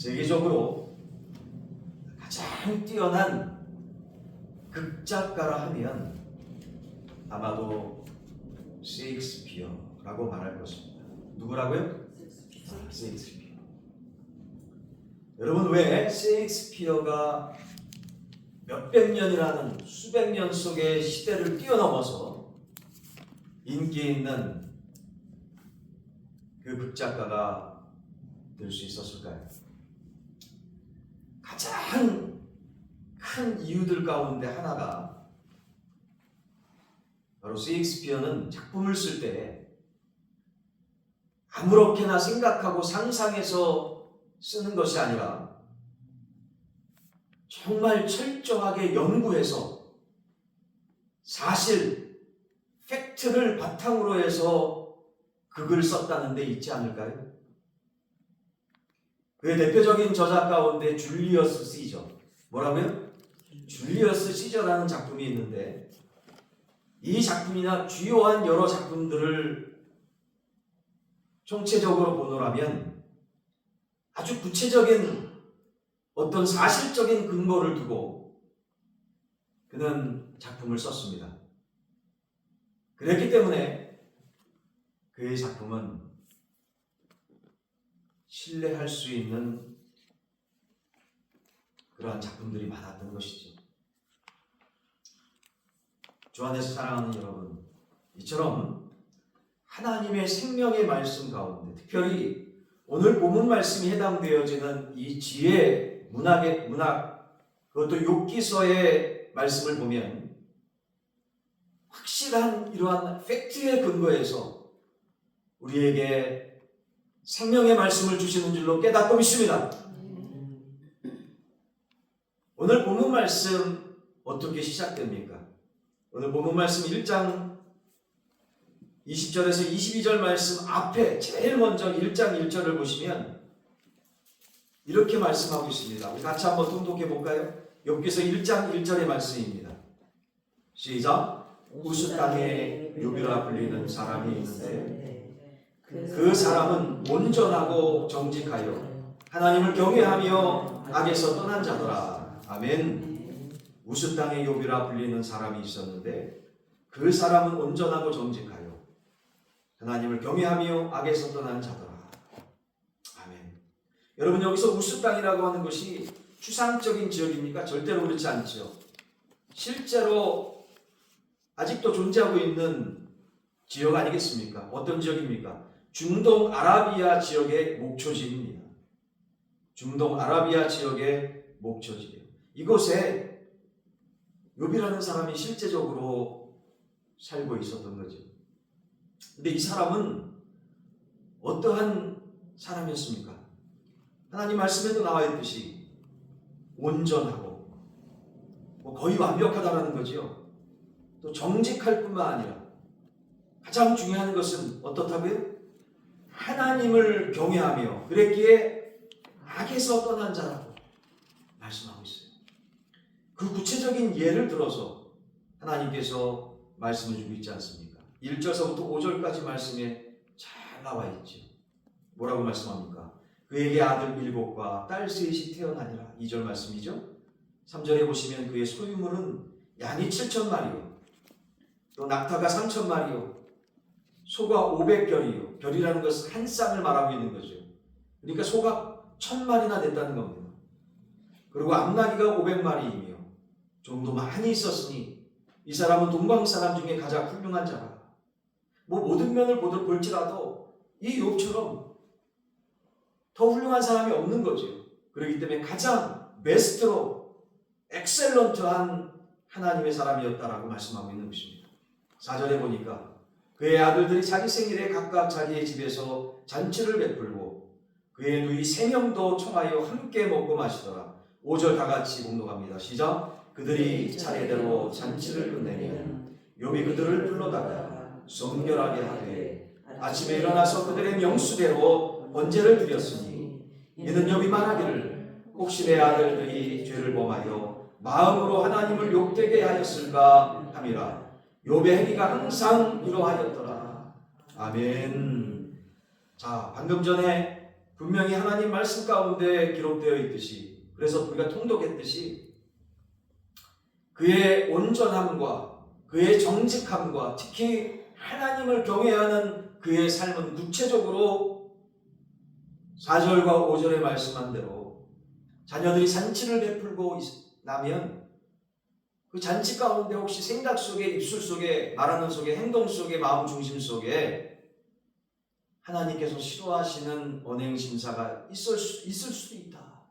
세계적으로 가장 뛰어난 극작가라 하면 아마도 셰익스피어라고 말할 것입니다. 누구라고요? 셰익스피어. 여러분, 왜 셰익스피어가 몇백 년이라는 수백 년 속의 시대를 뛰어넘어서 인기 있는 그 극작가가 될 수 있었을까요? 가장 큰 이유들 가운데 하나가 바로 셰익스피어는 작품을 쓸 때 아무렇게나 생각하고 상상해서 쓰는 것이 아니라 정말 철저하게 연구해서 사실, 팩트를 바탕으로 해서 극을 썼다는 데 있지 않을까요? 그의 대표적인 저작 가운데 줄리어스 시저, 뭐라고요? 줄리어스 시저라는 작품이 있는데, 이 작품이나 주요한 여러 작품들을 총체적으로 보노라면 아주 구체적인 어떤 사실적인 근거를 두고 그는 작품을 썼습니다. 그랬기 때문에 그의 작품은 신뢰할 수 있는 그러한 작품들이 많았던 것이죠. 주 안에서 사랑하는 여러분, 이처럼 하나님의 생명의 말씀 가운데, 특별히 오늘 본문 말씀이 해당되어지는 이 지혜, 문학, 그것도 욥기서의 말씀을 보면 확실한 이러한 팩트에 근거해서 우리에게 생명의 말씀을 주시는 줄로 깨닫고 믿습니다. 오늘 본문 말씀 어떻게 시작됩니까? 오늘 본문 말씀 1장 20절에서 22절 말씀 앞에 제일 먼저 1장 1절을 보시면 이렇게 말씀하고 있습니다. 우리 같이 한번 통독해 볼까요? 욥기서 1장 1절의 말씀입니다. 시작. 우스 땅에 욥이라 불리는 사람이 있는데 그 사람은 온전하고 정직하여 하나님을 경외하며 악에서 떠난 자더라. 아멘. 우스 땅에 욥이라 불리는 사람이 있었는데 그 사람은 온전하고 정직하여 하나님을 경외하며 악에서 떠난 자더라. 아멘. 여러분, 여기서 우스 땅이라고 하는 것이 추상적인 지역입니까? 절대로 그렇지 않죠. 실제로 아직도 존재하고 있는 지역 아니겠습니까? 어떤 지역입니까? 중동 아라비아 지역의 목초지입니다. 중동 아라비아 지역의 목초지예요. 이곳에 욥이라는 사람이 실제적으로 살고 있었던 거죠. 근데 이 사람은 어떠한 사람이었습니까? 하나님 말씀에도 나와 있듯이 온전하고 거의 완벽하다는 거죠. 또 정직할 뿐만 아니라 가장 중요한 것은 어떻다고요? 하나님을 경외하며 그랬기에 악에서 떠난 자라고 말씀하고 있어요. 그 구체적인 예를 들어서 하나님께서 말씀을 주고 있지 않습니까? 1절서부터 5절까지 말씀에 잘 나와 있죠. 뭐라고 말씀합니까? 그에게 아들 7과 딸 3이 태어나니라. 2절 말씀이죠. 3절에 보시면 그의 소유물은 양이 7,000마리요, 또 낙타가 3,000마리요, 소가 500결이요. 결이라는 것은 한 쌍을 말하고 있는 거죠. 그러니까 소가 1,000마리나 됐다는 겁니다. 그리고 암나귀가 500마리이며 종도 많이 있었으니 이 사람은 동방 사람 중에 가장 훌륭한 자라. 모든 면을 볼지라도 이 욥처럼 더 훌륭한 사람이 없는 거죠. 그렇기 때문에 가장 베스트로 엑셀런트한 하나님의 사람이었다라고 말씀하고 있는 것입니다. 4절에 보니까 그의 아들들이 자기 생일에 각각 자기의 집에서 잔치를 베풀고 그의 누이 3명도 청하여 함께 먹고 마시더라. 5절 다 같이 공독합니다. 시작. 그들이 차례대로 잔치를 끝내면 욥이 그들을 불러다가 성결하게 하되 아침에 일어나서 그들의 명수대로 번제를 드렸으니 이는 욥이 말하기를 혹시 내 아들들이 죄를 범하여 마음으로 하나님을 욕되게 하였을까 함이라. 욥의 행위가 항상 이러하였더라. 아멘. 자, 방금 전에 분명히 하나님 말씀 가운데 기록되어 있듯이, 그래서 우리가 통독했듯이 그의 온전함과 그의 정직함과 특히 하나님을 경외하는 그의 삶은 구체적으로 4절과 5절에 말씀한 대로 자녀들이 잔치를 베풀고 나면 그 잔치 가운데 혹시 생각 속에, 입술 속에, 말하는 속에, 행동 속에, 마음 중심 속에 하나님께서 싫어하시는 언행심사가 있을 수도 있다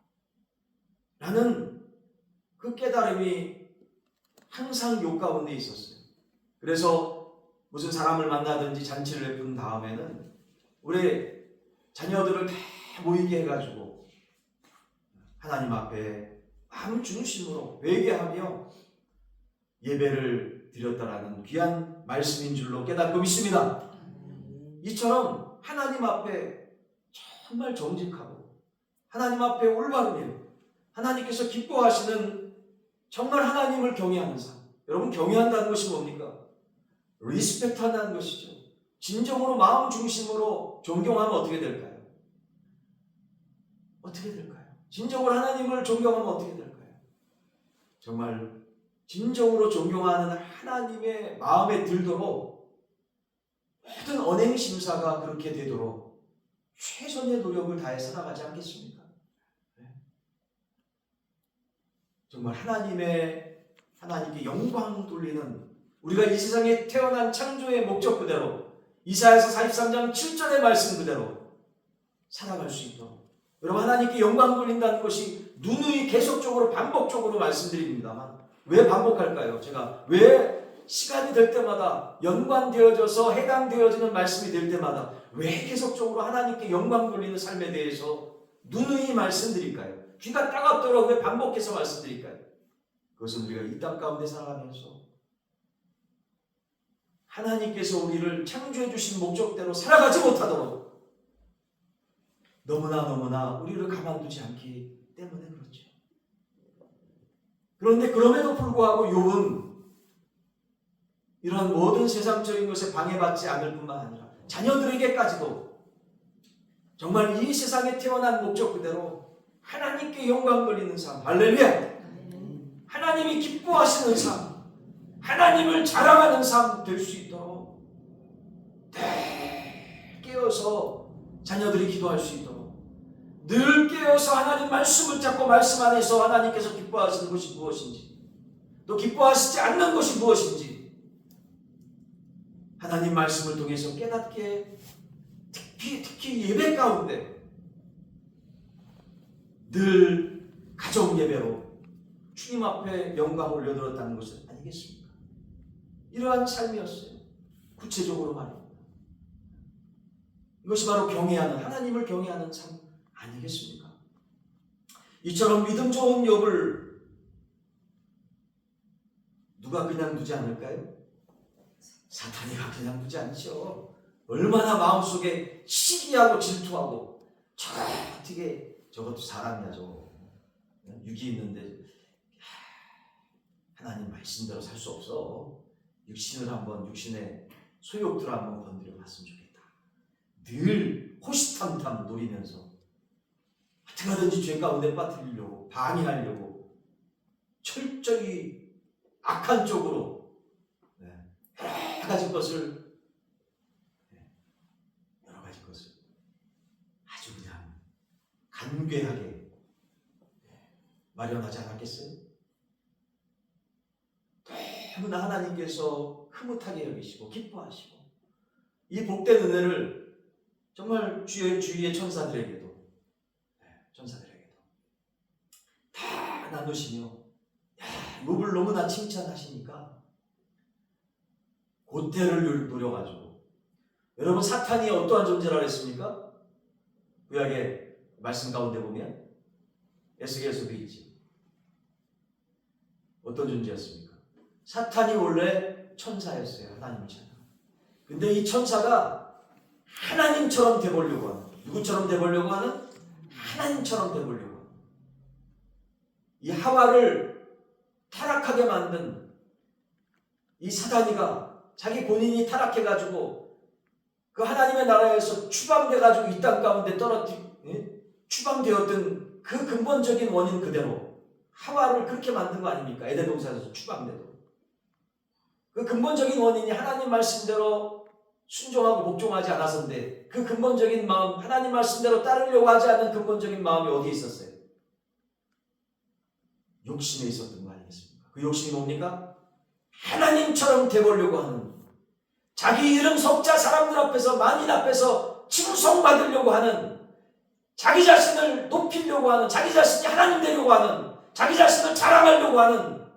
라는 그 깨달음이 항상 요 가운데 있었어요. 그래서 무슨 사람을 만나든지 잔치를 베푼 다음에는 우리 자녀들을 다 모이게 해가지고 하나님 앞에 마음 중심으로 회개하며 예배를 드렸다라는 귀한 말씀인 줄로 깨닫고 있습니다. 이처럼 하나님 앞에 정말 정직하고 하나님 앞에 올바르며 하나님께서 기뻐하시는 정말 하나님을 경외하는 삶. 여러분, 경외한다는 것이 뭡니까? 리스펙트한다는 것이죠. 진정으로 마음 중심으로 존경하면 어떻게 될까요? 어떻게 될까요? 진정으로 하나님을 존경하면 어떻게 될까요? 정말 진정으로 존경하는 하나님의 마음에 들도록 모든 언행심사가 그렇게 되도록 최선의 노력을 다해 살아가지 않겠습니까? 정말 하나님께 영광 돌리는, 우리가 이 세상에 태어난 창조의 목적 그대로 이사야서 43장 7절의 말씀 그대로 살아갈 수 있도록, 여러분, 하나님께 영광 돌린다는 것이 누누이 계속적으로 반복적으로 말씀드립니다만 왜 반복할까요? 제가 왜 시간이 될 때마다 연관되어져서 해당되어지는 말씀이 될 때마다 왜 계속적으로 하나님께 영광 돌리는 삶에 대해서 누누이 말씀드릴까요? 귀가 따갑도록 왜 반복해서 말씀드릴까요? 그것은 우리가 이 땅 가운데 살아가면서 하나님께서 우리를 창조해 주신 목적대로 살아가지 못하도록 너무나 우리를 가만두지 않기 때문에 그렇죠. 그런데 그럼에도 불구하고 욥은 이런 모든 세상적인 것에 방해받지 않을 뿐만 아니라 자녀들에게까지도 정말 이 세상에 태어난 목적 그대로 하나님께 영광 돌리는 삶, 할렐루야! 하나님이 기뻐하시는 삶, 하나님을 자랑하는 삶 될 수 있도록 늘 깨어서 자녀들이 기도할 수 있도록 늘 깨어서 하나님 말씀을 잡고 말씀 안에서 하나님께서 기뻐하시는 것이 무엇인지, 또 기뻐하시지 않는 것이 무엇인지 하나님 말씀을 통해서 깨닫게, 특히 예배 가운데 늘 가정 예배로 주님 앞에 영광을 올려드렸다는 것은 아니겠습니까? 이러한 삶이었어요. 구체적으로 말입니다. 이것이 바로 경외하는, 하나님을 경외하는 삶 아니겠습니까? 이처럼 믿음 좋은 욥을 누가 그냥 두지 않을까요? 사탄이가 그냥 두지 않죠. 얼마나 마음속에 시기하고 질투하고 어떻게 저것도 사람이야, 저거 육이 있는데 하나님 말씀대로 살 수 없어. 육신의 소욕들을 한번 건드려 봤으면 좋겠다. 늘 호시탐탐 노리면서 어떻게 하든지 죄 가운데 빠뜨리려고, 방해하려고 철저히 악한 쪽으로 여러 가지 것을 아주 그냥 간괴하게 마련하지 않았겠어요? 너무나 하나님께서 흐뭇하게 여기시고 기뻐하시고 이 복된 은혜를 정말 주위의 천사들에게도 다 나누시며 욥을 너무나 칭찬하시니까 고태를 누려가지고, 여러분, 사탄이 어떠한 존재라 했습니까? 구약의 말씀 가운데 보면 에스겔서도 있지. 어떤 존재였습니까? 사탄이 원래 천사였어요. 하나님을 찾아. 근데 이 천사가 하나님처럼 되보려고 하는, 누구처럼 되보려고 하는? 하나님처럼 되보려고 하는, 이 하와를 타락하게 만든 이 사단이가 자기 본인이 타락해가지고 그 하나님의 나라에서 추방돼가지고 이 땅 가운데 추방되었던 그 근본적인 원인 그대로 하와를 그렇게 만든 거 아닙니까? 에덴 동산에서 추방돼도. 그 근본적인 원인이 하나님 말씀대로 순종하고 복종하지 않아서인데, 그 근본적인 마음, 하나님 말씀대로 따르려고 하지 않는 근본적인 마음이 어디에 있었어요? 욕심에 있었던 거 아니겠습니까? 그 욕심이 뭡니까? 하나님처럼 되보려고 하는, 자기 이름 석자 사람들 앞에서, 만인 앞에서 칭송받으려고 하는, 자기 자신을 높이려고 하는, 자기 자신이 하나님 되려고 하는, 자기 자신을 자랑하려고 하는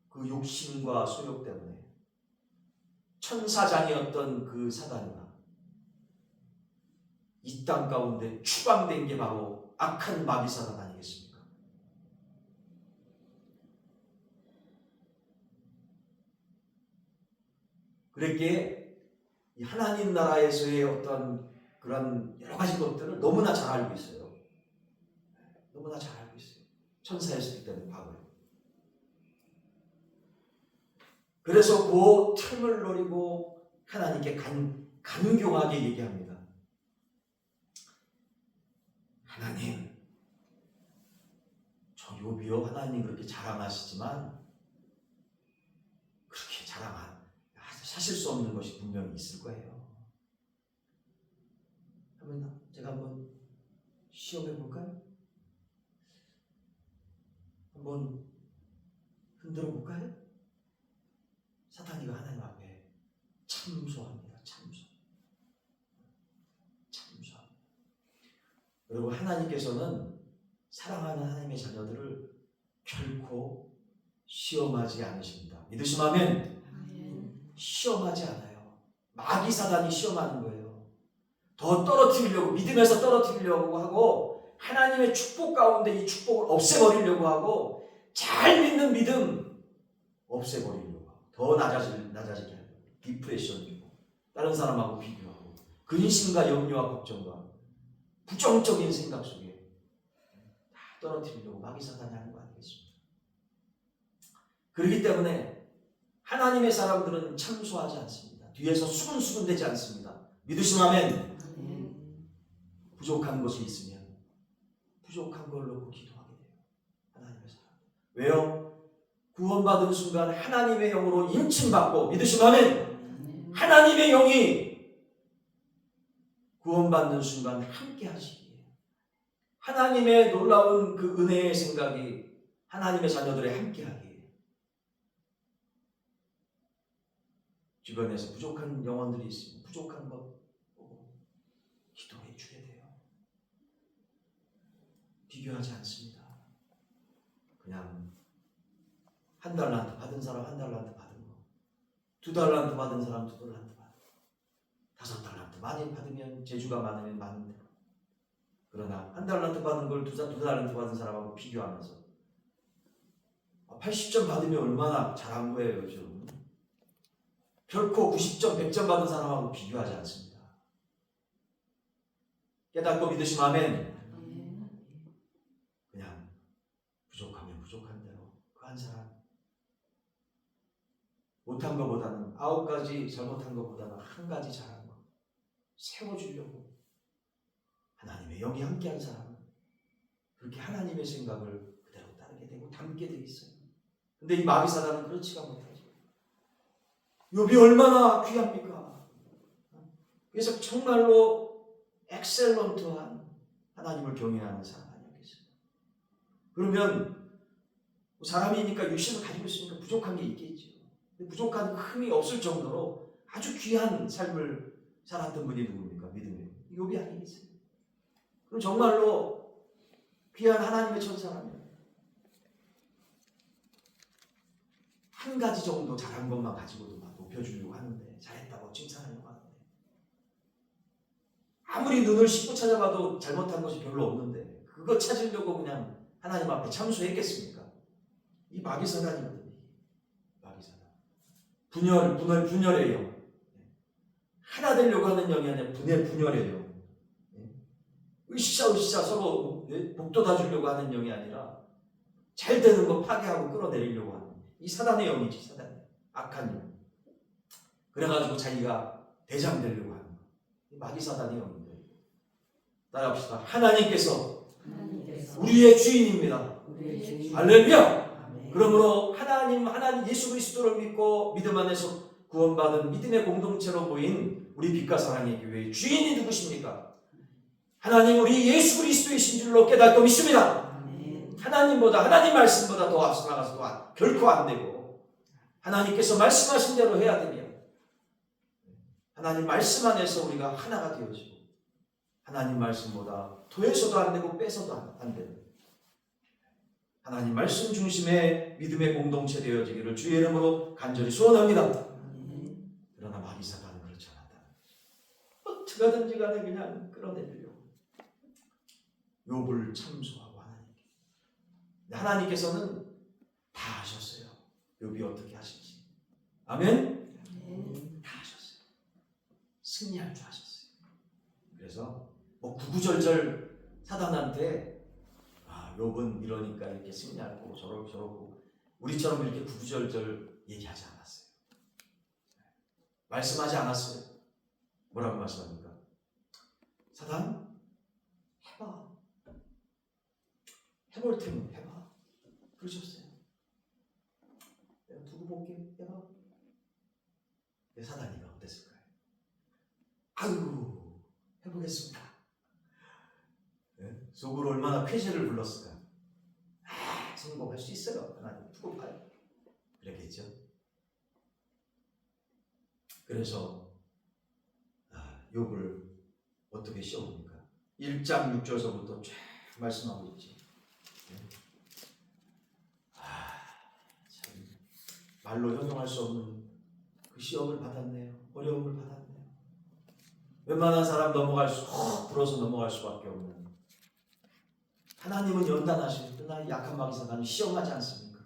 그 욕심과 소욕 때문에 천사장이었던 그 사단이가 이 땅 가운데 추방된 게 바로 악한 마귀사단 아니겠습니까? 그랬기에 이 하나님 나라에서의 어떤 그런 여러 가지 것들을 너무나 잘 알고 있어요. 너무나 잘 알고 있어요. 천사였을 때는 과거에. 그래서 그 틈을 노리고 하나님께 간교하게 얘기합니다. 하나님, 저 욥이요, 하나님 그렇게 자랑하시지만 그렇게 사실 수 없는 것이 분명히 있을 거예요. 제가 한번 시험해 볼까요? 한번 흔들어 볼까요? 사탄이가 하나님 앞에 참소합니다. 참소합니다. 그리고 하나님께서는 사랑하는 하나님의 자녀들을 결코 시험하지 않으십니다. 믿으시면 시험하지 않아요. 마귀 사단이 시험하는 거예요. 더 떨어뜨리려고, 믿음에서 떨어뜨리려고 하고, 하나님의 축복 가운데 이 축복을 없애버리려고 하고, 잘 믿는 믿음 없애버리려고 하고, 더 낮아지게 하고, 디프레션 주고, 다른 사람하고 비교하고, 근심과 염려와 걱정과 부정적인 생각 속에 다 떨어뜨리려고 마귀 사단이 하는 거 아니겠습니까? 그렇기 때문에 하나님의 사람들은 참소하지 않습니다. 뒤에서 수근수근 되지 않습니다. 믿으시면 부족한 것이 있으면 부족한 걸 놓고 기도하게 돼요. 하나님의 사람. 왜요? 구원받은 순간 하나님의 영으로 인침받고, 믿으시면 하나님의 영이 구원받는 순간 함께 하시기에, 하나님의 놀라운 그 은혜의 생각이 하나님의 자녀들에 함께 하기에, 주변에서 부족한 영혼들이 있으면 부족한 것 보고 기도해 주게 돼요. 비교하지 않습니다. 그냥 한 달란트 받은 사람 한 달란트 받은 거, 2달란트 받은 사람 2달란트 받은 거, 5달란트 많이 받으면, 재주가 많으면 많은 대로. 그러나 한 달란트 받은 걸 2달란트 받은 사람하고 비교하면서 80점 받으면 얼마나 잘한 거예요, 지금. 결코 90점, 100점 받은 사람하고 비교하지 않습니다. 깨닫고 믿으시면 아멘. 그냥 부족하면 부족한 대로 그 한 사람 못한 것보다는 9가지 잘못한 것보다는 1가지 잘한 것 세워주려고 하나님의 영이 함께한 사람은 그렇게 하나님의 생각을 그대로 따르게 되고 담게 돼 있어요. 근데 이 마귀 사단은 그렇지가 못하죠. 욥이 얼마나 귀합니까? 그래서 정말로 엑셀런트한 하나님을 경외하는 사람 아니겠어요? 그러면 사람이니까 육신을 가지고 있으니까 부족한 게 있겠죠. 부족한 흠이 없을 정도로 아주 귀한 삶을 살았던 분이 누굽니까? 믿음의 욥이 아니겠어요? 그럼 정말로 귀한 하나님의 천사라면 한 가지 정도 잘한 것만 가지고도 막 높여주려고 하는데, 잘했다고 칭찬하려고 하는데, 아무리 눈을 씻고 찾아봐도 잘못한 것이 별로 없는데 그거 찾으려고 그냥 하나님 앞에 참소했겠습니까? 이 마귀사단이거든요. 마귀사단. 분열의 영. 하나 되려고 하는 영이 아니라 분열의 영. 으쌰으쌰 서로 복돋아 주려고 하는 영이 아니라 잘 되는 거 파괴하고 끌어내리려고 하는 이 사단의 영이지, 사단. 악한 영. 그래가지고 자기가 대장 되려고 하는 거. 이 마귀사단의 영인데, 따라합시다. 하나님께서 하나님께서 우리의 주인입니다. 우리의 주님 할렐루야. 아멘. 그러므로 하나님 예수 그리스도를 믿고 믿음 안에서 구원받은 믿음의 공동체로 모인 우리 빛과 사랑의 교회의 주인이 누구십니까? 하나님 우리 예수 그리스도이신 줄로 깨닫고 믿습니다. 아멘. 하나님보다 하나님 말씀보다 더 앞서 나가서 결코 안 되고 하나님께서 말씀하신 대로 해야 되며 하나님 말씀 안에서 우리가 하나가 되어지고 하나님 말씀보다 더해서도 안 되고 빼서도 안 되는 하나님 말씀 중심의 믿음의 공동체 되어지기를 주의 이름으로 간절히 소원합니다. 아멘. 그러나 마귀사가는 그렇지 않았다. 어떻게 하든지 간에 그냥 끌어내리려고 욥을 참소하고 하나님께. 하나님께서는 다 하셨어요. 욥이 어떻게 하실지. 아멘? 아멘. 다 하셨어요. 승리할 줄 아셨어요. 그래서 구구절절 사단한테 욥은 이러니까 이렇게 승리할 거고 저러고 우리처럼 이렇게 구구절절 얘기하지 않았어요. 말씀하지 않았어요. 뭐라고 말씀합니까? 사단 해봐. 해볼 테면 해봐. 그러셨어요. 내가 두고 볼게. 해봐. 내 사단이가 어땠을까요? 아유 해보겠습니다. 네? 속으로 얼마나 쾌재를 불렀을까. 성공할 수 있어요. 하나님 두고 봐요. 그랬겠죠. 그래서 욥을 어떻게 씌워봅니까? 1장 6절서부터 쫙 말씀하고 있지. 참 말로 형용할 수 없는 그 시험을 받았네요. 어려움을 받았네요. 웬만한 사람 불어서 넘어갈 수밖에 없는 하나님은 연단하시고 그러나 약한 마귀사단은 시험하지 않습니까?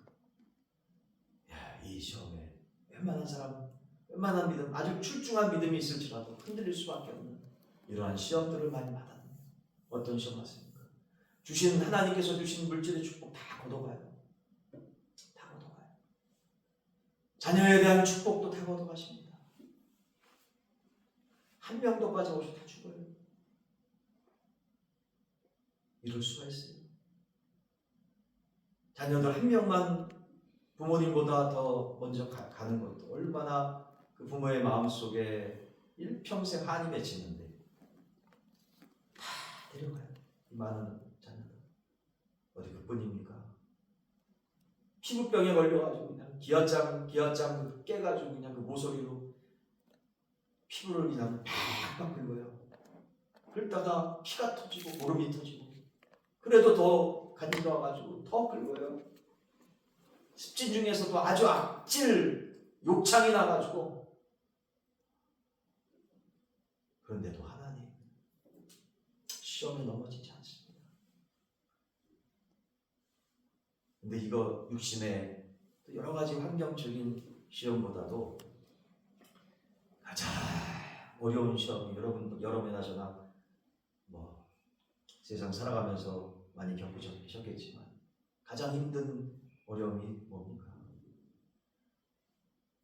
이 시험에 웬만한 사람 웬만한 믿음, 아주 출중한 믿음이 있을지라도 흔들릴 수밖에 없는 이러한 시험들을 많이 받았네요. 어떤 시험 하십니까? 하나님께서 주신 물질의 축복 다 걷어가요. 다 걷어가요. 자녀에 대한 축복도 다 걷어가십니다. 한 명도 빠짐없이 다 죽어요. 이럴 수가 있어요. 자녀들 한 명만 부모님보다 더 먼저 가는 것도 얼마나 그 부모의 마음속에 일평생 한이 맺히는데 다 데려가요. 이 많은 자녀들. 어디 그뿐입니까? 피부병에 걸려가지고 그냥 기아장 깨가지고 그냥 그 모서리로 피부를 그냥 팍팍 긁어요. 긁다가 피가 터지고 모름이 터지고 그래도 더 간지가 와가지고 더 긁어요. 습진 중에서도 아주 악질 욕창이 나가지고 그런데도 하나님 시험에 넘어지지 않습니다. 근데 이거 육신의 여러 가지 환경적인 시험보다도 가장 어려운 시험이 여러분이나 저나 뭐 세상 살아가면서 많이 겪으셨겠지만 가장 힘든 어려움이 뭡니까?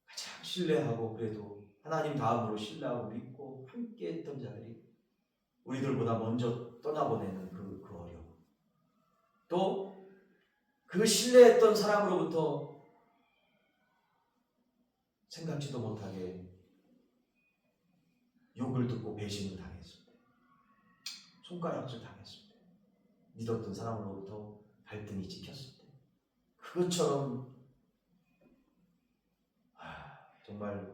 가장 신뢰하고 그래도 하나님 다음으로 신뢰하고 믿고 함께 했던 자들이 우리들보다 먼저 떠나보내는 그 어려움. 또 그 신뢰했던 사람으로부터 생각지도 못하게 욕을 듣고 배신을 당했을 때, 손가락질 당했을 때, 믿었던 사람으로부터 갈등이 찍혔을 때, 그것처럼 정말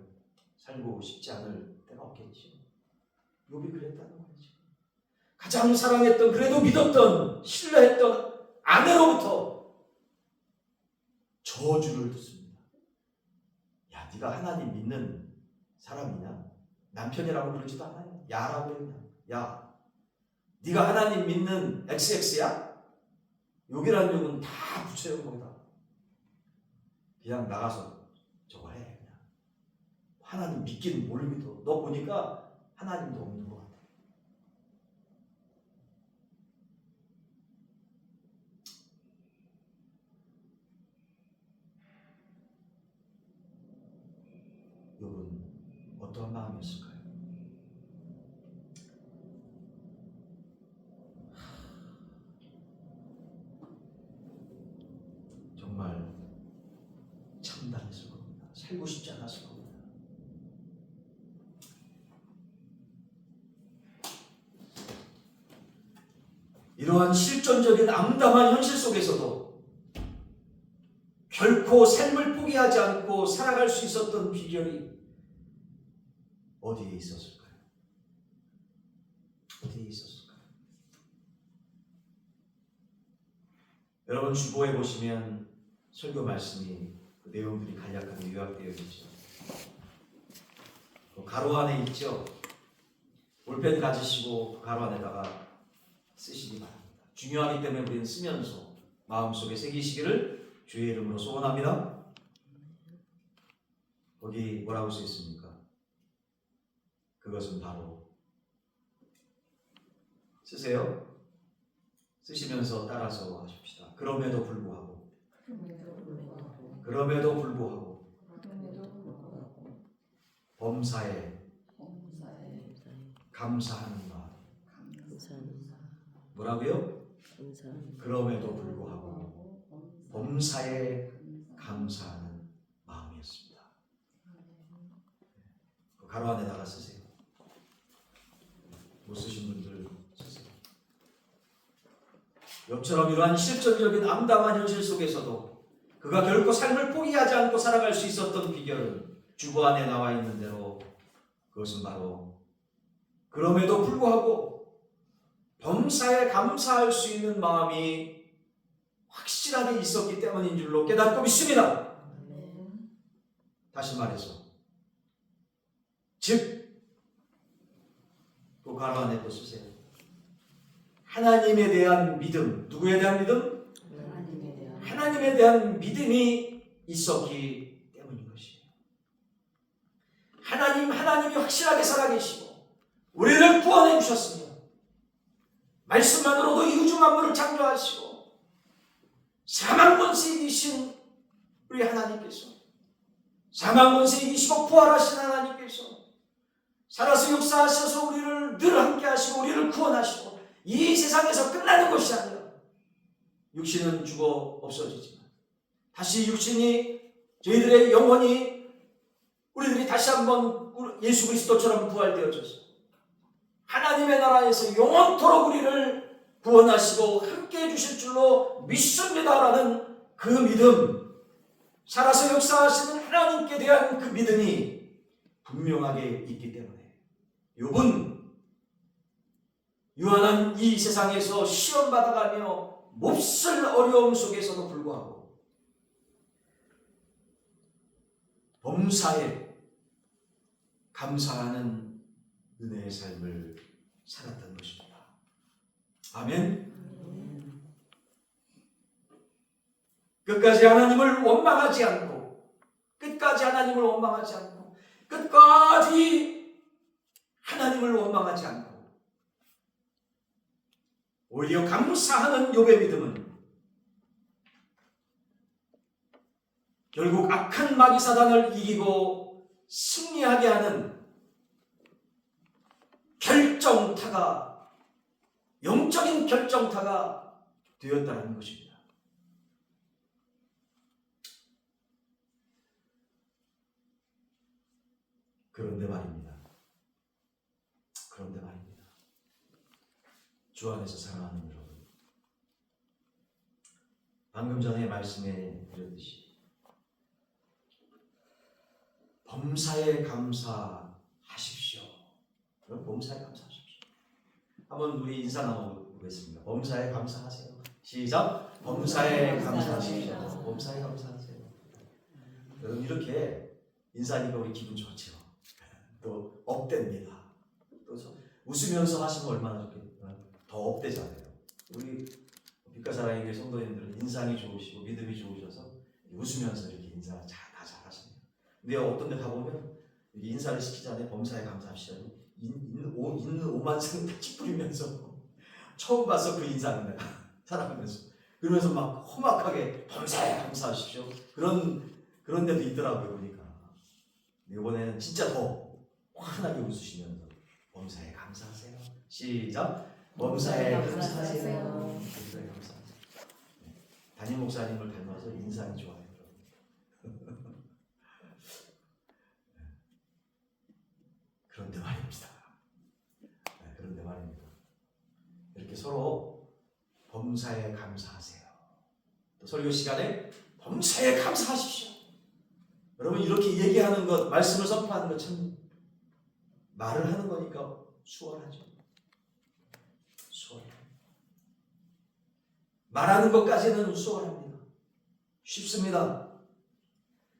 살고 싶지 않을 때가 없겠죠. 욥이 그랬다는 거죠. 가장 사랑했던, 그래도 믿었던, 신뢰했던 아내로부터 저주를 듣습니다. 야, 네가 하나님 믿는 사람이냐? 남편이라고 부르지도 않아요. 야라고 해요. 야, 네가 하나님 믿는 XX야? 욕이라는 욕은 다 붙여요 거기다. 그냥 나가서 저거 해. 그냥 하나님 믿기는 뭘 믿어? 너 보니까 하나님도 없는 것 같아. 욥은 어떠한 마음이었을까요? 정말 참담했을 겁니다. 살고 싶지 않았을 겁니다. 이러한 실존적인 암담한 현실 속에서도 결코 삶을 포기하지 않고 살아갈 수 있었던 비결이 어디에 있었을까요? 어디에 있었을까요? 여러분 주보에 보시면 설교 말씀이 그 내용들이 간략하게 요약되어 있죠. 그 가로 안에 있죠. 볼펜 가지시고 그 가로 안에다가 쓰시기 바랍니다. 중요하기 때문에 우리는 쓰면서 마음속에 새기시기를 주의 이름으로 소원합니다. 거기 뭐라고 써 있습니까? 그것은 바로 쓰세요. 쓰시면서 따라서 하십시다. 그럼에도 불구하고 범사에 감사하는 마음. 뭐라고요? 그럼에도 불구하고 범사에 감사하는 마음이었습니다. 그 가로 안에다가 쓰세요. 못 쓰신 분들 쓰세요. 욥처럼 이러한 실존적인 암담한 현실 속에서도 그가 결코 삶을 포기하지 않고 살아갈 수 있었던 비결은 주보 안에 나와 있는 대로 그것은 바로 그럼에도 불구하고 범사에 감사할 수 있는 마음이 확실하게 있었기 때문인 줄로 깨닫고 믿습니다. 다시 말해서 즉, 그 가로 안에 또 쓰세요. 하나님에 대한 믿음, 누구에 대한 믿음? 하나님에 대한 믿음이 있었기 때문인 것이에요. 하나님이 확실하게 살아계시고 우리를 구원해 주셨으며 말씀만으로도 이 우주 만물을 창조하시고 사망 권세 이기신 우리 하나님께서 사망 권세 이기시고 부활하신 하나님께서 살아서 역사하셔서 우리를 늘 함께 하시고 우리를 구원하시고 이 세상에서 끝나는 것이 아니라 육신은 죽어 없어지지만 다시 육신이 저희들의 영혼이 우리들이 다시 한번 예수 그리스도처럼 부활되어져서 하나님의 나라에서 영원토록 우리를 구원하시고 함께해 주실 줄로 믿습니다라는 그 믿음, 살아서 역사하시는 하나님께 대한 그 믿음이 분명하게 있기 때문에 욥은 유한한 이 세상에서 시험받아가며 몹쓸 어려움 속에서도 불구하고 범사에 감사하는 은혜의 삶을 살았던 것입니다. 아멘. 끝까지 하나님을 원망하지 않고 끝까지 하나님을 원망하지 않고 오히려 감사하는 욥의 믿음은 결국 악한 마귀 사단을 이기고 승리하게 하는 결정타가, 영적인 결정타가 되었다는 것입니다. 그런데 말입니다. 주 안에서 사랑하는 여러분, 방금 전에 말씀해 드렸듯이 범사에 감사하십시오. 범사에 감사하십시오. 한번 우리 인사 나눠보겠습니다. 범사에 감사하세요. 시작. 범사에 감사하십시오. 범사에 감사하세요. 여러분 이렇게 인사하니까 우리 기분 좋죠. 또 업됩니다. 또 웃으면서 하시면 얼마나 좋겠어요. 더 업되잖아요. 우리 빛과사랑의 성도님들은 인상이 좋으시고 믿음이 좋으셔서 웃으면서 이렇게 인사 다 잘하시네요. 근데 어떤 데 가보면 인사를 시키잖아요. 범사에 감사합시다. 있는 오만상 찌푸리면서 처음 봐서 그 인사는 내가 살아가면서 그러면서 막 험악하게 범사에 감사하십시오. 그런 데도 있더라고요. 보니까 이번에는 진짜 더 환하게 웃으시면서 범사에 감사하세요. 시작. 범사에 감사하세요. 범사에 감사하세요. 담임 목사님을 닮아서 인상이 좋아요. 그런데 말입니다. 그런데 말입니다. 이렇게 서로 범사에 감사하세요. 또 설교 시간에 범사에 감사하십시오. 여러분 이렇게 얘기하는 것, 말씀을 선포하는 것 참 말을 하는 거니까 수월하죠. 수월해요. 말하는 것까지는 수월합니다. 쉽습니다.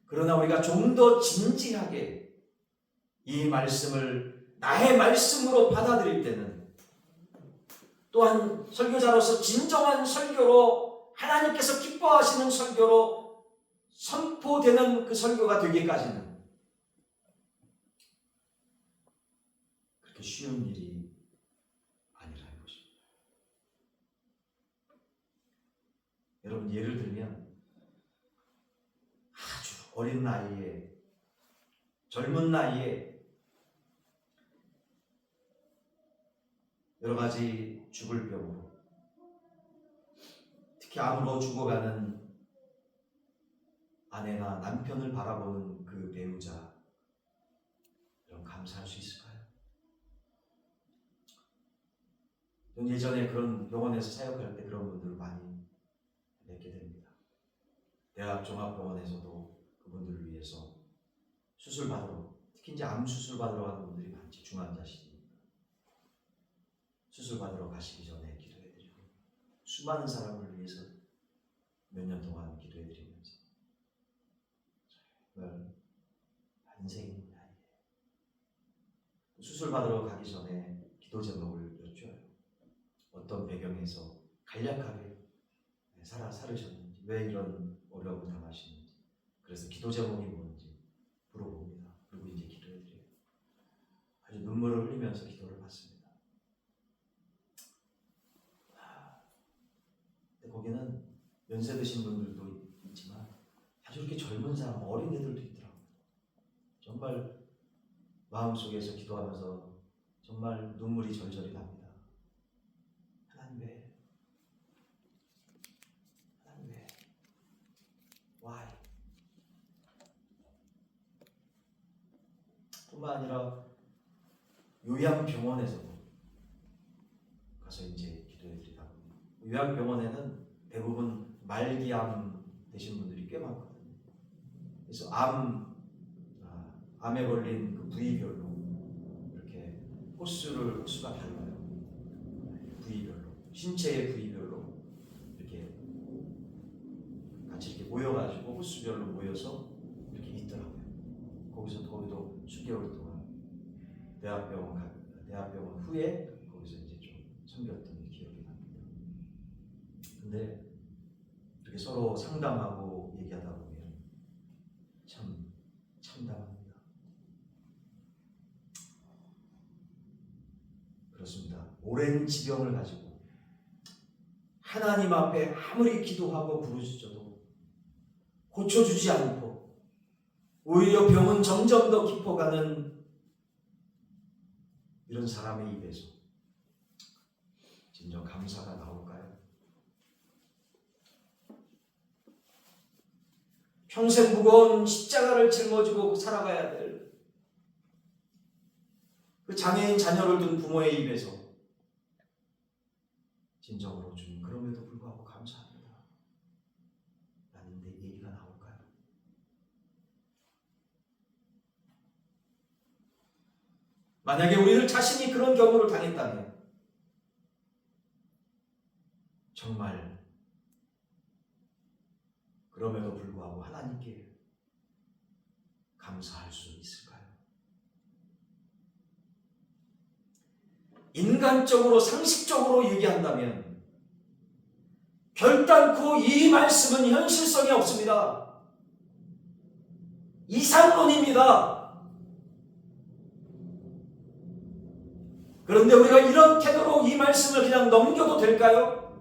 그러나 우리가 좀 더 진지하게 이 말씀을 나의 말씀으로 받아들일 때는 또한 설교자로서 진정한 설교로 하나님께서 기뻐하시는 설교로 선포되는 그 설교가 되기까지는 그렇게 쉬운 일이 아니라는 것입니다. 여러분 예를 들면 아주 어린 나이에 젊은 나이에 여러 가지 죽을 병으로 특히 암으로 죽어가는 아내나 남편을 바라보는 그 배우자 여러분 감사할 수 있을까요? 전 예전에 그런 병원에서 사역할 때 그런 분들을 많이 뵙게 됩니다. 대학 종합병원에서도 그분들을 위해서 수술 받으러, 특히 이제 암 수술 받으러 가는 분들이 많지. 중환자실입니다. 수술 받으러 가시기 전에 기도해드리고 수많은 사람을 위해서 몇 년 동안 기도해드리면서 정말 인생입니다. 수술 받으러 가기 전에 기도 제목을 여쭈어요. 어떤 배경에서 간략하게 살으셨는지, 왜 이런 어려움을 당하시는지, 그래서 기도 제목이 뭔지 물어봅니다. 그리고 이제 기도해드려요. 아주 눈물을 흘리면서 기도를 받습니다. 근데 거기는 연세 드신 분들도 있지만 아주 이렇게 젊은 사람, 어린애들도 있더라고요. 정말 마음속에서 기도하면서 정말 눈물이 절절히 납니다. 하나님 왜? 하나님 왜? Why? 뿐만 아니라 요양병원에서도 가서 이제 기도해드리다 보니 요양병원에는 대부분 말기암 되신 분들이 꽤 많거든요. 그래서 암에 걸린 그 부위별로 이렇게 호수가 달라요. 부위별로, 신체의 부위별로 이렇게 같이 이렇게 모여가지고 호수별로 모여서 이렇게 있더라고요. 거기도 수개월 동안 대학병원 후에 거기서 이제 좀 섬겼던 기억이 납니다. 근데 이렇게 서로 상담하고 얘기하다 보면 참 참담합니다. 그렇습니다. 오랜 지병을 가지고 하나님 앞에 아무리 기도하고 부르짖어도 고쳐주지 않고 오히려 병은 점점 더 깊어가는 이런 사람의 입에서 진정 감사가 나올까요? 평생 무거운 십자가를 짊어지고 살아가야 될 그 장애인 자녀를 둔 부모의 입에서 진정으로 주님 그럼에도 불구하고 감사합니다 라는 얘기가 나올까요? 만약에 우리들 자신이 그런 경우를 당했다면 정말 그럼에도 불구하고 하나님께 감사할 수 있을까요? 인간적으로 상식적으로 얘기한다면 결단코 이 말씀은 현실성이 없습니다. 이상론입니다. 그런데 우리가 이런 태도로 이 말씀을 그냥 넘겨도 될까요?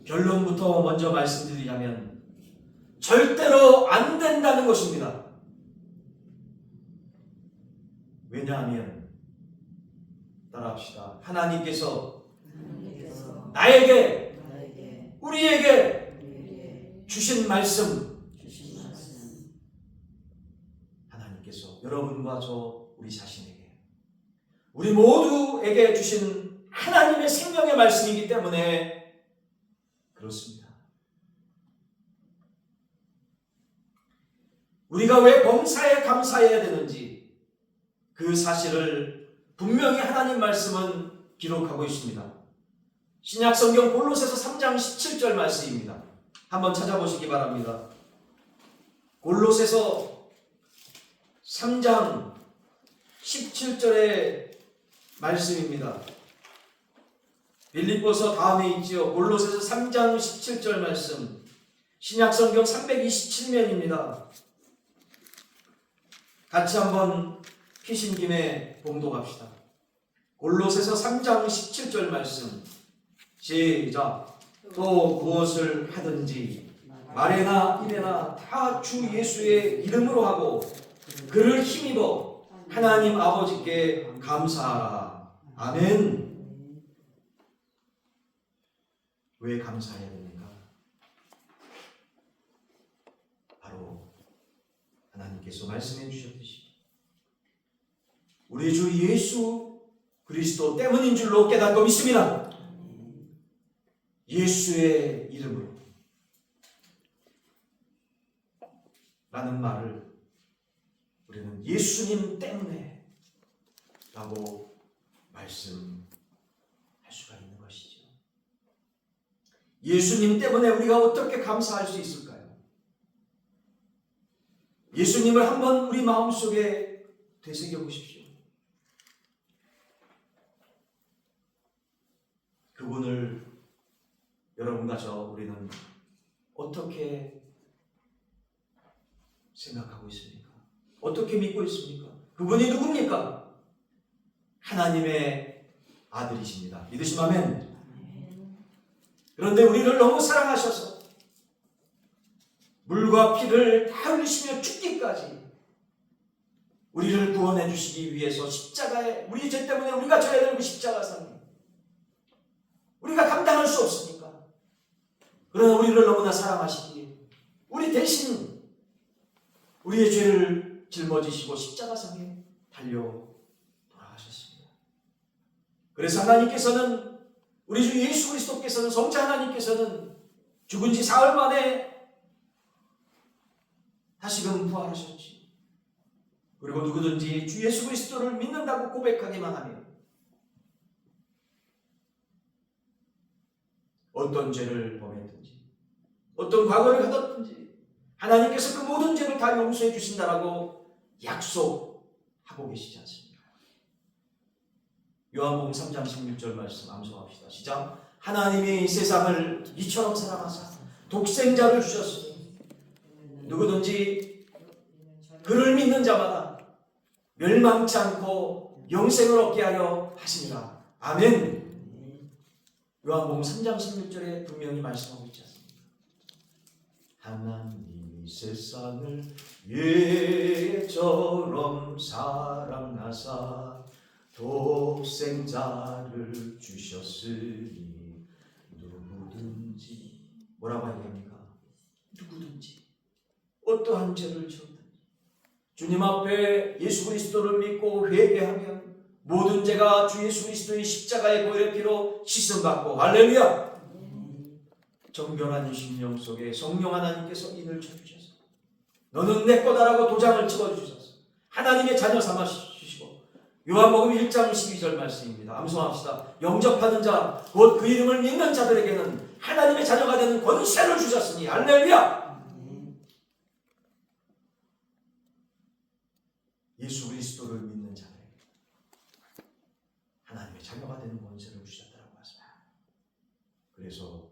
결론부터 먼저 말씀드리자면 절대로 안 된다는 것입니다. 왜냐하면 따라합시다. 하나님께서 나에게, 나에게 우리에게 우리에게 주신 말씀, 주신 말씀 하나님께서 여러분과 저 우리 자신에게, 우리 모두에게 주신 하나님의 생명의 말씀이기 때문에 그렇습니다. 우리가 왜 범사에 감사해야 되는지 그 사실을 분명히 하나님 말씀은 기록하고 있습니다. 신약 성경 골로새서 3장 17절 말씀입니다. 한번 찾아보시기 바랍니다. 골로새서 3장 17절의 말씀입니다. 빌립보서 다음에 있지요. 골로새서 3장 17절 말씀. 신약 성경 327면입니다. 같이 한번 피신 김에 봉독합시다. 골로새서 3장 17절 말씀. 시작. 또 무엇을 하든지 말에나 일에나 다 주 예수의 이름으로 하고 그를 힘입어 하나님 아버지께 감사하라. 아멘. 왜 감사해야 됩니까? 바로 하나님께서 말씀해 주셨듯이 우리 주 예수 그리스도 때문인 줄로 깨닫고 믿습니다. 예수의 이름으로 라는 말을 우리는 예수님 때문에 라고 말씀할 수가 있는 것이죠. 예수님 때문에 우리가 어떻게 감사할 수 있을까요? 예수님을 한번 우리 마음속에 되새겨 보십시오. 그분을 여러분과 저 우리는 어떻게 생각하고 있습니까? 어떻게 믿고 있습니까? 그분이 누굽니까? 하나님의 아들이십니다. 믿으시면 아멘. 그런데 우리를 너무 사랑하셔서 물과 피를 다 흘리시며 죽기까지 우리를 구원해 주시기 위해서 십자가에 우리 죄 때문에 우리가 져야 되는 그 십자가상에 우리가 감당할 수 없으니까 그러나 우리를 너무나 사랑하시기에 우리 대신 우리의 죄를 짊어지시고 십자가상에 달려 돌아가셨습니다. 그래서 하나님께서는 우리 주 예수 그리스도께서는 성자 하나님께서는 죽은 지 사흘 만에 다시금 부활하셨지. 그리고 누구든지 주 예수 그리스도를 믿는다고 고백하기만 하면 어떤 죄를 범했든지 어떤 과거를 가졌든지 하나님께서 그 모든 죄를 다 용서해 주신다라고 약속하고 계시지 않습니까? 요한복음 3장 16절 말씀 암송합시다. 시작. 하나님이 세상을 이처럼 사랑하사 독생자를 주셨으니 누구든지 그를 믿는 자마다 멸망치 않고 영생을 얻게 하려 하시니라. 아멘. 요한복음 3장 16절에 분명히 말씀하고 있지 않습니까? 하나님이 세상을 예처럼 사랑하사 독생자를 주셨으니 누구든지 뭐라고 해야 됩니까? 누구든지 어떠한 죄를 지었든지 주님 앞에 예수 그리스도를 믿고 회개하면 모든 죄가 주 예수 그리스도의 십자가의 보혈의 피로 씻음받고 할렐루야! 정결한 심령 속에 성령 하나님께서 인을 쳐주셔서 너는 내 거다라고 도장을 찍어주셔서 하나님의 자녀 삼아 주시고 요한복음 1장 12절 말씀입니다. 암송합시다. 영접하는 자 곧 그 이름을 믿는 자들에게는 하나님의 자녀가 되는 권세를 주셨으니 할렐루야! 예수 그리스도를 믿는 자들에게 하나님의 자녀가 되는 권세를 주셨다고 하십니다. 그래서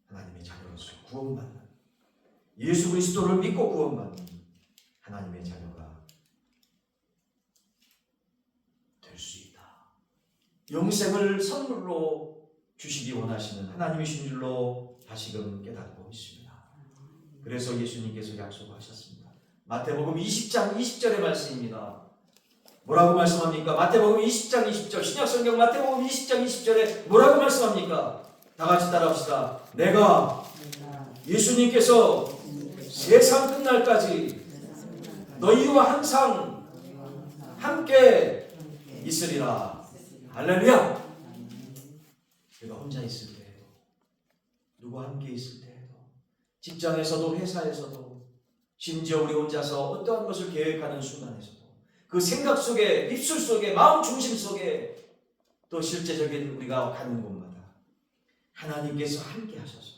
하나님의 자녀로서 구원받는 예수 그리스도를 믿고 구원받는 하나님의 자녀가 될 수 있다. 영생을 선물로 주시기 원하시는 하나님이신 줄로 다시금 깨닫고 있습니다. 그래서 예수님께서 약속하셨습니다. 마태복음 20장 20절의 말씀입니다. 뭐라고 말씀합니까? 마태복음 20장 20절, 신약성경 마태복음 20장 20절에 뭐라고 말씀합니까? 다 같이 따라합시다. 내가 예수님께서 세상 끝날까지 너희와 항상 함께 있으리라. 할렐루야. 내가 혼자 있을 때에도, 누구와 함께 있을 때에도, 직장에서도 회사에서도, 심지어 우리 혼자서 어떠한 것을 계획하는 순간에서도, 그 생각 속에, 입술 속에, 마음 중심 속에, 또 실제적인 우리가 가는 곳마다 하나님께서 함께 하셔서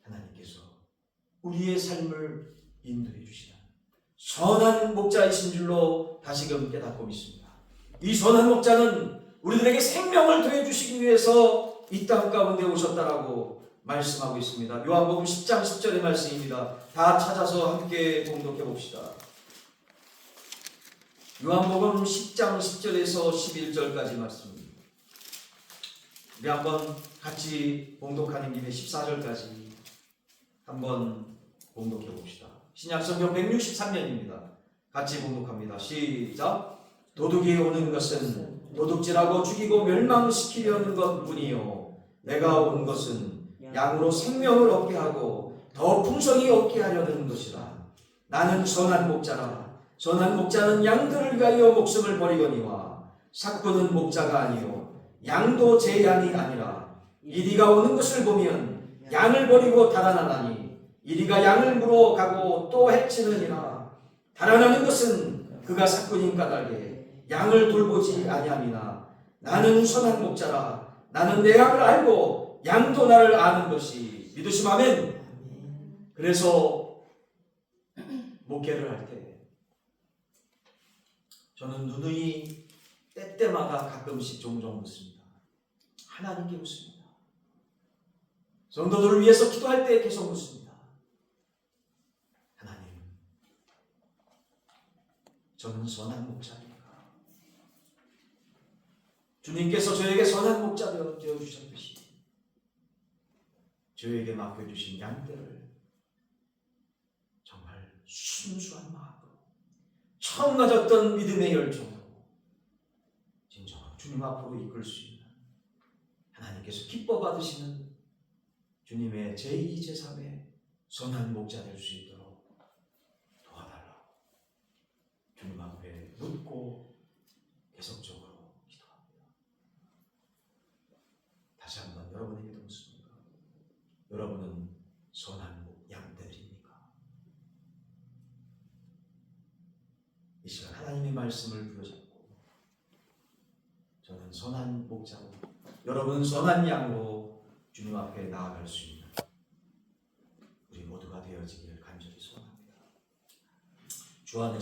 하나님께서 우리의 삶을 인도해 주시는 선한 목자이신 줄로 다시금 깨닫고 있습니다. 이 선한 목자는 우리들에게 생명을 더해 주시기 위해서 이 땅 가운데 오셨다라고 말씀하고 있습니다. 요한복음 10장 10절의 말씀입니다. 다 찾아서 함께 봉독해 봅시다. 요한복음 10장 10절에서 11절까지 말씀입니다. 우리 한번 같이 봉독하는 김에 14절까지 한번 봉독해 봅시다. 신약성경 163년입니다. 같이 봉독합니다. 시작. 도둑이 오는 것은 도둑질하고 죽이고 멸망시키려는 것뿐이요 내가 온 것은 양으로 생명을 얻게 하고 더 풍성히 얻게 하려는 것이라. 나는 선한 목자라. 선한 목자는 양들을 위하여 목숨을 버리거니와 삭구는 목자가 아니요 양도 제 양이 아니라 이리가 오는 것을 보면 양을 버리고 달아나나니 이리가 양을 물어가고 또 해치느니라. 달아나는 것은 그가 삭구인 까닭에 양을 돌보지 아니함이나 나는 선한 목자라. 나는 내 양을 알고 양도 나를 아는 것이. 믿으시면 아멘. 그래서 목회를 할 때 저는 누누이 때때마다 가끔씩 종종 묻습니다. 하나님께 묻습니다. 성도들을 위해서 기도할 때 계속 묻습니다. 하나님, 저는 선한 목자입니까? 주님께서 저에게 선한 목자 되어주셨듯이 저에게 맡겨주신 양떼를 정말 순수한 마음으로 처음 가졌던 믿음의 열정으로 진정한 주님 앞으로 이끌 수 있는 하나님께서 기뻐 받으시는 주님의 제2, 제3의 선한 목자 될 수 있도록 도와달라고 주님 앞에 묻고 계속적으로 기도합니다. 다시 한번 여러분에게도 묻습니다. 여러분은 선한 양떼들입니까? 이 시간 하나님의 말씀을 부여잡고 저는 선한 목자로 여러분은 선한 양으로 주님 앞에 나아갈 수 있는 우리 모두가 되어지길 간절히 소원합니다. 주 안에서